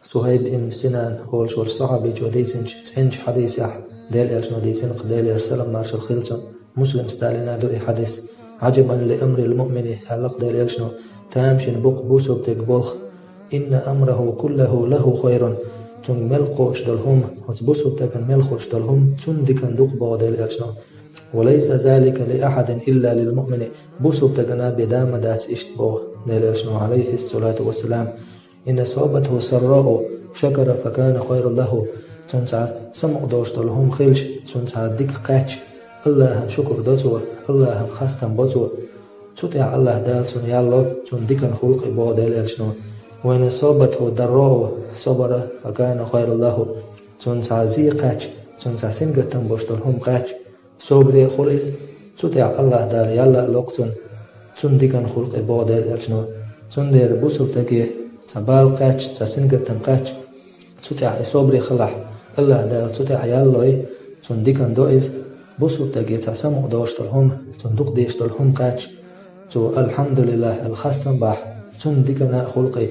صهيب ابن سنان هول شور صحابي جو ديتنش تنش حديث يح ديل إلشنو ديتن قديل يرسلم مارش الخلصن مسلم ستالنا دو حديث عجبا لأمر المؤمن هلق ديل إلشنو تامشن بق بوسو بتك بلخ إن أمره كله له خير تون ملقوش دلهم وتبوسو بتك ملقوش دلهم تون ديكن دوق بوديل إلشنو وليس ذلك لأحد إلا للمؤمن بوسو بتكنا بدام دات إشتبوه ديل إلشنو عليه الصلاة والسلام إن صوبته سراء شكر فكان خير له تنسع سمع دوشت لهم خلش تنسع ديك قاتش الله شكر دوتو الله خستم بوتو تطيع الله دال تن يالله تن ديكن خلق بوديل إلشنو وإن صوبته ضراء صبر فكان خير له تنسع زي قاتش تنسع سنجتن بوشت لهم قاتش صبري خلص تطيع الله دال يالله لقتن تن ديكن خلق بوديل إلشنو تن دير بوسو بتكيه تبال قاتش تسنجتن قاتش تطيع صبري خلح الله دال تطيع يالله تن ديكن دوئز بوسو تجي تسمع دوشتلهم تندق ديشتلهم قاتش تو الحمد لله الخستن باح تن ديكنا خلقي